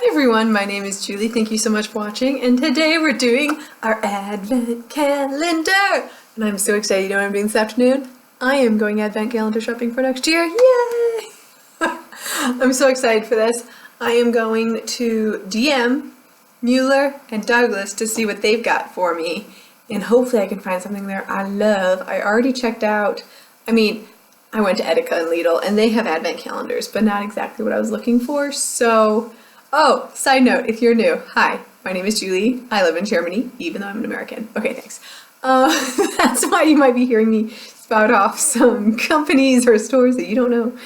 Hi everyone, my name is Julie. Thank you so much for watching, and today we're doing our advent calendar! And I'm so excited. You know what I'm doing this afternoon? I am going advent calendar shopping for next year. Yay! I'm so excited for this. I am going to DM Mueller and Douglas to see what they've got for me, and hopefully I can find something there I love. I already checked out, I went to Edeka and Lidl, and they have advent calendars, but not exactly what I was looking for, so... Oh, side note, if you're new, hi, my name is Julie. I live in Germany, even though I'm an American. Okay, thanks. That's why you might be hearing me spout off some companies or stores that you don't know,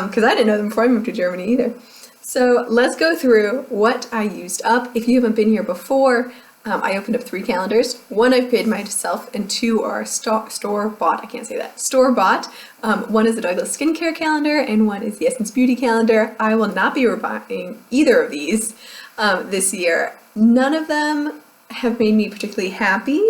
because I didn't know them before I moved to Germany either. So let's go through what I used up. If you haven't been here before, I opened up 3 calendars. 1 I've paid myself, and 2 are store-bought. I can't say that. Store-bought. 1 is the Douglas Skincare Calendar, and 1 is the Essence Beauty Calendar. I will not be buying either of these this year. None of them have made me particularly happy.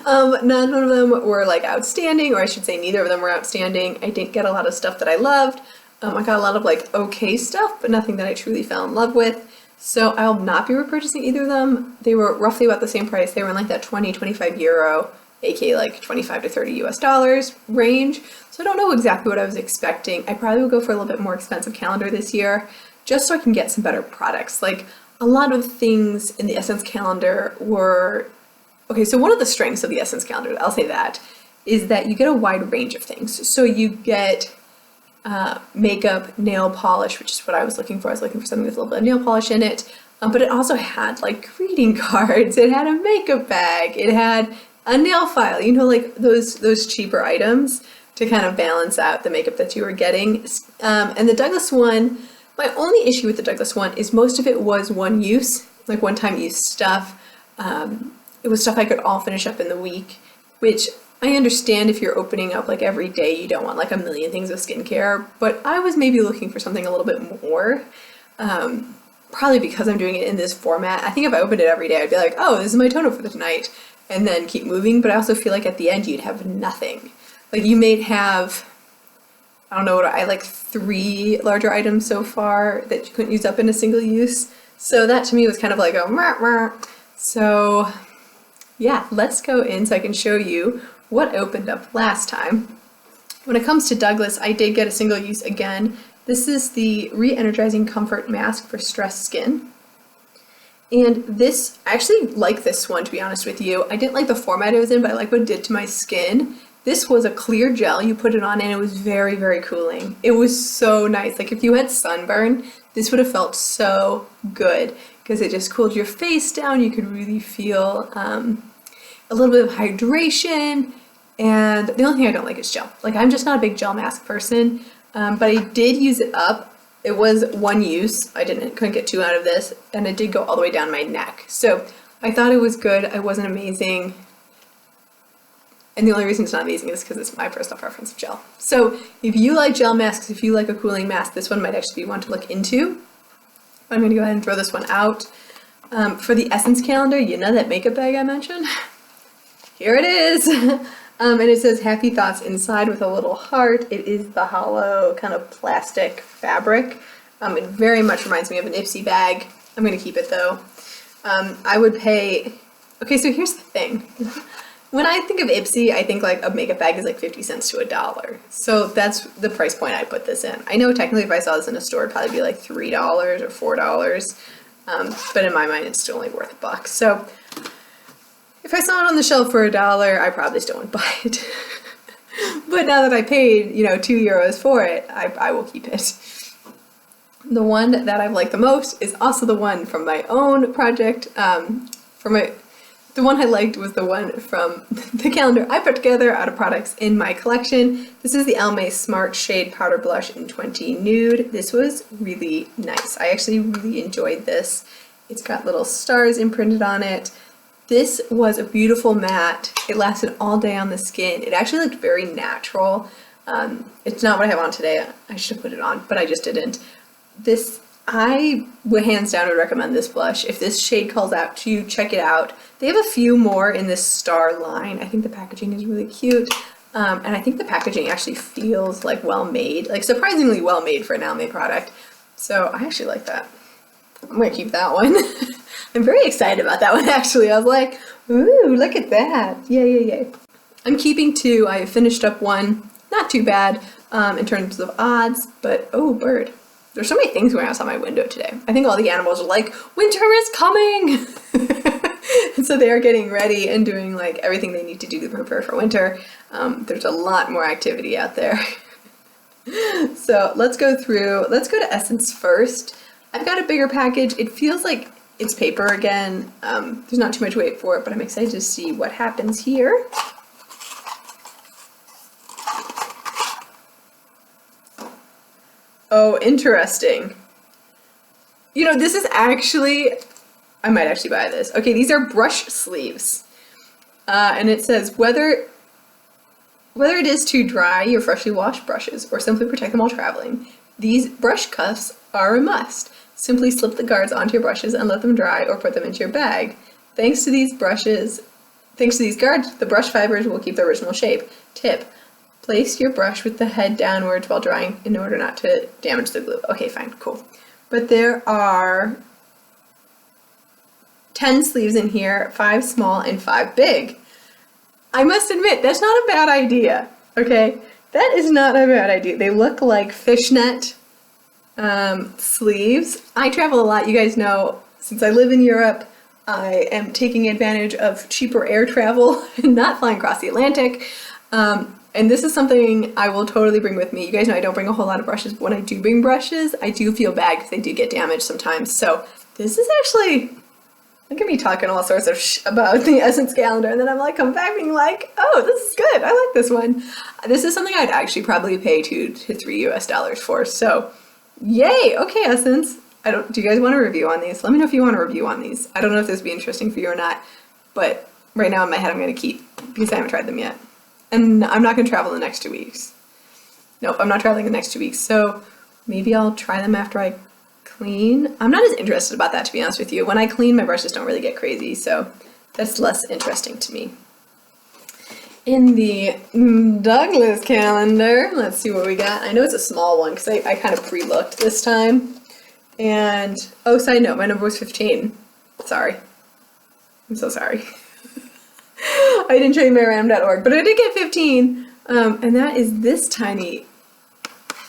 None of them were like outstanding, or I should say neither of them were outstanding. I didn't get a lot of stuff that I loved. I got a lot of like okay stuff, but nothing that I truly fell in love with. So I'll not be repurchasing either of them. They were roughly about the same price. They were in like that 20-25 euro, aka like 25 to 30 US dollars range. So I don't know exactly what I was expecting. I probably would go for a little bit more expensive calendar this year, just so I can get some better products. Like a lot of things in the Essence calendar were, okay, so one of the strengths of the Essence calendar, I'll say that, is that you get a wide range of things. So you get makeup, nail polish, which is what I was looking for. I was looking for something with a little bit of nail polish in it, but it also had like greeting cards, it had a makeup bag, it had a nail file, you know, like those cheaper items to kind of balance out the makeup that you were getting. And the Douglas one, my only issue with the Douglas one is most of it was one use, like one-time use stuff. It was stuff I could all finish up in the week, which I understand if you're opening up like every day, you don't want like a million things of skincare, but I was maybe looking for something a little bit more, probably because I'm doing it in this format. I think if I opened it every day, I'd be like, oh, this is my toner for the night, and then keep moving, but I also feel like at the end you'd have nothing. Like you may have, I don't know what, I like 3 larger items so far that you couldn't use up in a single use, so that to me was kind of like a meh, meh. So yeah, let's go in so I can show you what opened up last time. When it comes to Douglas, I did get a single use again. This is the Re-Energizing Comfort Mask for Stressed Skin. And this, I actually like this one, to be honest with you. I didn't like the format it was in, but I like what it did to my skin. This was a clear gel, you put it on and it was very, very cooling. It was so nice. Like if you had sunburn, this would have felt so good because it just cooled your face down. You could really feel a little bit of hydration, and the only thing I don't like is gel. Like I'm just not a big gel mask person, but I did use it up. It was one use. I couldn't get 2 out of this, and it did go all the way down my neck. So I thought it was good. I wasn't amazing, and the only reason it's not amazing is because it's my personal preference of gel. So if you like gel masks, if you like a cooling mask, this one might actually be one to look into. I'm going to go ahead and throw this one out. For the Essence calendar, you know that makeup bag I mentioned? Here it is. And it says happy thoughts inside with a little heart. It is the hollow kind of plastic fabric. It very much reminds me of an Ipsy bag. I'm going to keep it though. I would pay, okay, so here's the thing. When I think of Ipsy, I think like a makeup bag is like 50 cents to $1. So that's the price point I put this in. I know technically if I saw this in a store, it'd probably be like $3 or $4. But in my mind, it's still only worth $1. So if I saw it on the shelf for $1, I probably still wouldn't buy it. But now that I paid, you know, €2 for it, I will keep it. The one that I've liked the most is also the one from my own project. The one I liked was the one from the calendar I put together out of products in my collection. This is the Almay Smart Shade Powder Blush in 20 Nude. This was really nice. I actually really enjoyed this. It's got little stars imprinted on it. This was a beautiful matte. It lasted all day on the skin. It actually looked very natural. It's not what I have on today. I should have put it on, but I just didn't. I would hands down would recommend this blush. If this shade calls out to you, check it out. They have a few more in this star line. I think the packaging is really cute. And I think the packaging actually feels like well made, like surprisingly well made for an Almay product. So I actually like that. I'm gonna keep that one. I'm very excited about that one, actually. I was like, ooh, look at that. Yay. I'm keeping 2. I finished up 1. Not too bad in terms of odds, but oh, bird. There's so many things going outside my window today. I think all the animals are like, winter is coming! And so they are getting ready and doing like everything they need to do to prepare for winter. There's a lot more activity out there. So let's go to Essence first. I've got a bigger package. It feels like it's paper again. There's not too much weight for it, but I'm excited to see what happens here. Oh, interesting. You know, this is actually, I might actually buy this. Okay, these are brush sleeves. And it says, whether it is to dry your freshly washed brushes or simply protect them while traveling, these brush cuffs are a must. Simply slip the guards onto your brushes and let them dry or put them into your bag. Thanks to these guards, the brush fibers will keep their original shape. Tip: place your brush with the head downwards while drying in order not to damage the glue. Okay, fine, cool. But there are 10 sleeves in here, 5 small and 5 big. I must admit, that's not a bad idea, okay? That is not a bad idea. They look like fishnet sleeves. I travel a lot, you guys know, since I live in Europe, I am taking advantage of cheaper air travel and not flying across the Atlantic. And this is something I will totally bring with me. You guys know I don't bring a whole lot of brushes, but when I do bring brushes, I do feel bad because they do get damaged sometimes. So this is actually, look at me talking all sorts of about the Essence calendar, and then I'm like, come back being like, oh, this is good. I like this one. This is something I'd actually probably pay $2 to $3 US for. So yay. Okay, Essence. Do you guys want a review on these? Let me know if you want a review on these. I don't know if this would be interesting for you or not, but right now in my head I'm going to keep because I haven't tried them yet. And I'm not going to travel the next 2 weeks. Nope, I'm not traveling the next 2 weeks. So maybe I'll try them after I clean. I'm not as interested about that, to be honest with you. When I clean, my brushes don't really get crazy, so that's less interesting to me. In the Douglas calendar, let's see what we got. I know it's a small one because I kind of pre-looked this time. And, oh, side note, my number was 15. Sorry. I'm so sorry. I didn't show you my random.org, but I did get 15. And that is this tiny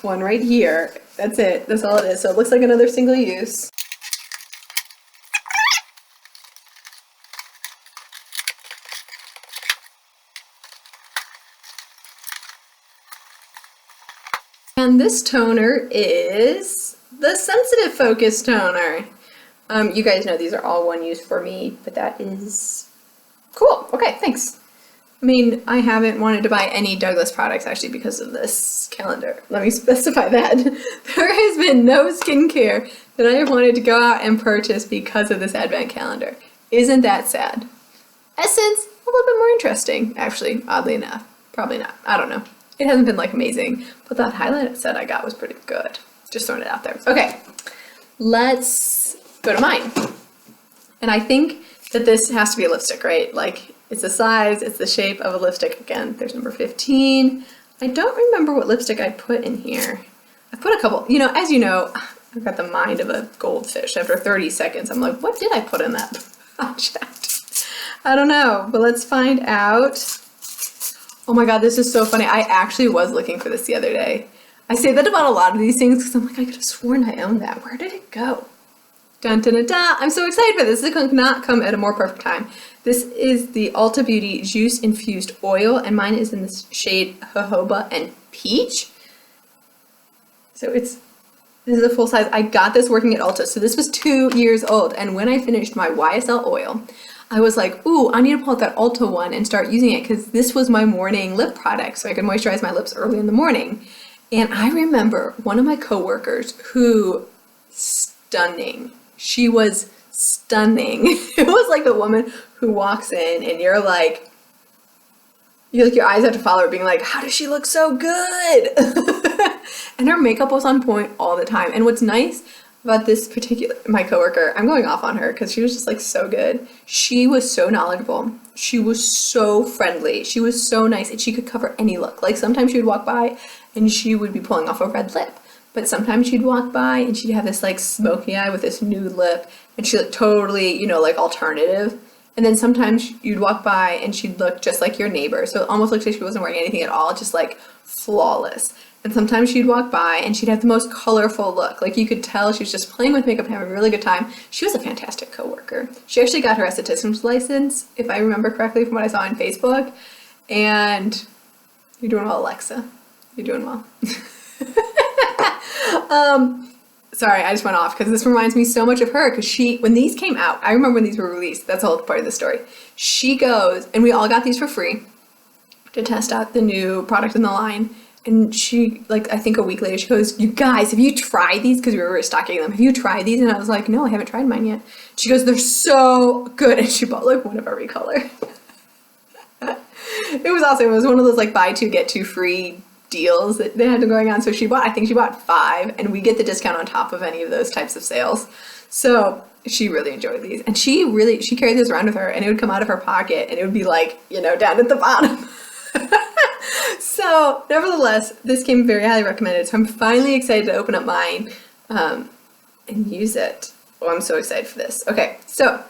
one right here. That's it. That's all it is. So it looks like another single use. And this toner is the Sensitive Focus Toner. You guys know these are all one use for me, but that is cool. Okay, thanks. I mean, I haven't wanted to buy any Douglas products actually because of this calendar. Let me specify that. There has been no skincare that I have wanted to go out and purchase because of this advent calendar. Isn't that sad? Essence, a little bit more interesting, actually, oddly enough. Probably not. I don't know. It hasn't been like amazing, but that highlight set I got was pretty good. Just throwing it out there. Okay, let's go to mine. And I think that this has to be a lipstick, right? Like, it's the size, it's the shape of a lipstick. Again, there's number 15. I don't remember what lipstick I put in here. I put a couple, as you know, I've got the mind of a goldfish. After 30 seconds, I'm like, what did I put in that project? I don't know, but let's find out. Oh my God, this is so funny. I actually was looking for this the other day. I say that about a lot of these things because I'm like, I could have sworn I owned that. Where did it go? Dun dun dun dun. I'm so excited for this. This could not come at a more perfect time. This is the Ulta Beauty Juice Infused Oil, and mine is in the shade Jojoba and Peach. So this is a full size. I got this working at Ulta, so this was 2 years old, and when I finished my YSL oil, I was like, ooh, I need to pull out that Ulta one and start using it because this was my morning lip product, so I could moisturize my lips early in the morning. And I remember one of my coworkers who, stunning. She was stunning. It was like the woman who walks in and you're like your eyes have to follow her being like, how does she look so good? And her makeup was on point all the time. And what's nice about this particular, my coworker, I'm going off on her because she was just like so good. She was so knowledgeable. She was so friendly. She was so nice and she could cover any look. Like sometimes she would walk by and she would be pulling off a red lip. but sometimes she'd walk by and she'd have this like smoky eye with this nude lip, and she looked totally, like alternative. And then sometimes you'd walk by and she'd look just like your neighbor. So it almost looked like she wasn't wearing anything at all, just like flawless. And sometimes she'd walk by and she'd have the most colorful look. Like you could tell she was just playing with makeup and having a really good time. She was a fantastic coworker. She actually got her esthetician's license, if I remember correctly from what I saw on Facebook. And you're doing well, Alexa. You're doing well. Sorry, I just went off because this reminds me so much of her, because when these came out, I remember when these were released, that's the whole part of the story. She goes, and we all got these for free to test out the new product in the line. And she, like, I think a week later, she goes, "You guys, have you tried these?" Because we were stocking them. "Have you tried these?" And I was like, "No, I haven't tried mine yet." She goes, "They're so good." And she bought like one of every color. It was awesome. It was one of those like buy two, get two free deals that they had going on. So I think she bought 5, and we get the discount on top of any of those types of sales. So she really enjoyed these, and she carried this around with her, and it would come out of her pocket, and it would be like, down at the bottom. So nevertheless, this came very highly recommended. So I'm finally excited to open up mine and use it. Oh, I'm so excited for this. Okay, so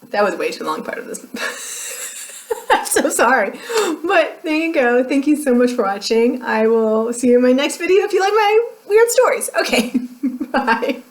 that was way too long part of this. I'm so sorry. But there you go. Thank you so much for watching. I will see you in my next video if you like my weird stories. Okay, bye.